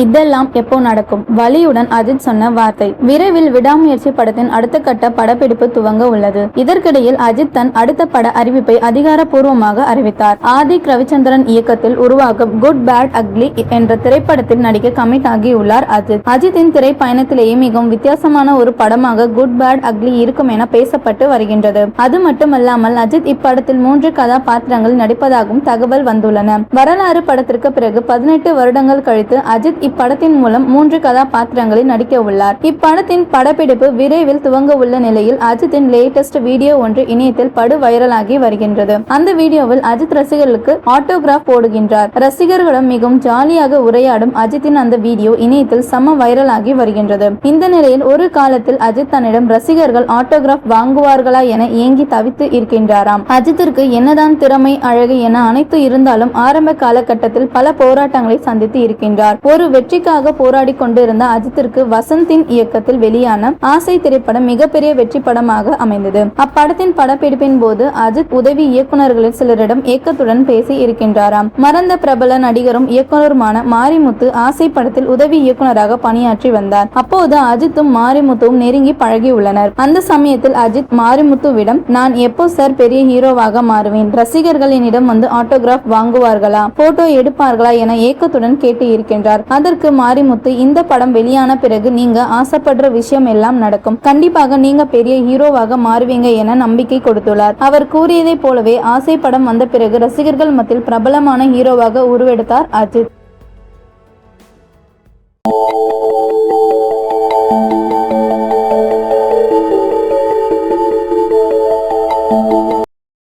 இதெல்லாம் எப்போ நடக்கும்? வலியுடன் அஜித் சொன்ன வார்த்தை. விரைவில் விடாமுயற்சி படத்தின் அடுத்த கட்ட படப்பிடிப்பு துவங்க உள்ளது. இதற்கிடையில் அஜித் தன் அடுத்த பட அறிவிப்பை அதிகாரப்பூர்வமாக அறிவித்தார். ஆதிக் ரவிச்சந்திரன் இயக்கத்தில் உருவாகும் குட் பேட் அக்லி என்ற திரைப்படத்தில் நடிக்க கமிட் ஆகியுள்ளார் அஜித். அஜித்தின் திரைப்பயணத்திலேயே மிகவும் வித்தியாசமான ஒரு படமாக குட் பேட் அக்லி இருக்கும் என பேசப்பட்டு வருகின்றது. அது மட்டுமல்லாமல் அஜித் இப்படத்தில் 3 கதாபாத்திரங்கள் நடிப்பதாகவும் தகவல் வந்துள்ளன. வரலாறு படத்திற்கு பிறகு 18 வருடங்கள் கழித்து அஜித் இப்படத்தின் மூலம் 3 கதாபாத்திரங்களில் நடிக்க உள்ளார். இப்படத்தின் படப்பிடிப்பு விரைவில் துவங்க உள்ள நிலையில் அஜித்தின் லேட்டஸ்ட் வீடியோ ஒன்று இணையத்தில் படு வைரலாகி வருகின்றது. அந்த வீடியோவில் அஜித் ரசிகர்களுக்கு ஆட்டோகிராஃப் போடுகின்றார். ரசிகர்களிடம் மிகவும் ஜாலியாக உரையாடும் அஜித்தின் அந்த வீடியோ இணையத்தில் செம வைரலாகி வருகின்றது. இந்த நிலையில் ஒரு காலத்தில் அஜித் தன்னிடம் ரசிகர்கள் ஆட்டோகிராஃப் வாங்குவார்களா என ஏங்கி தவித்து இருக்கின்றாராம். அஜித்திற்கு என்னதான் திறமை, அழகு என அனைத்து இருந்தாலும் ஆரம்ப காலகட்டத்தில் பல போராட்டங்களை சந்தித்து இருக்கின்றார். ஒரு வெற்றிக்காக போராடி கொண்டிருந்த அஜித்திற்கு வசந்தின் இயக்கத்தில் வெளியான ஆசை திரைப்படம் மிகப்பெரிய வெற்றி படமாக அமைந்தது. அப்படத்தின் படப்பிடிப்பின் போது அஜித் உதவி இயக்குநர்களில் சிலரிடம் ஏக்கத்துடன் பேசி இருக்கின்றாராம். மறந்த பிரபல நடிகரும் இயக்குனருமான மாரிமுத்து ஆசை படத்தில் உதவி இயக்குனராக பணியாற்றி வந்தார். அப்போது அஜித்தும் மாரிமுத்துவும் நெருங்கி பழகி உள்ளனர். அந்த சமயத்தில் அஜித் மாரிமுத்துவிடம், நான் எப்போ சார் பெரிய ஹீரோவாக மாறுவேன்? ரசிகர்கள் என்னிடம் வந்து ஆட்டோகிராஃப் வாங்குவார்களா, போட்டோ எடுப்பார்களா என ஏக்கத்துடன் கேட்டு இருக்கின்றார். அதற்கு மாரிமுத்து, இந்த படம் வெளியான பிறகு நீங்க ஆசைப்படுற விஷயம் எல்லாம் நடக்கும், கண்டிப்பாக நீங்க பெரிய ஹீரோவாக மாறுவீங்க என நம்பிக்கை கொடுத்துள்ளார். அவர் கூறியதை போலவே ஆசை படம் வந்த பிறகு ரசிகர்கள் மத்தியில் பிரபலமான ஹீரோவாக உருவெடுத்தார் அஜித்.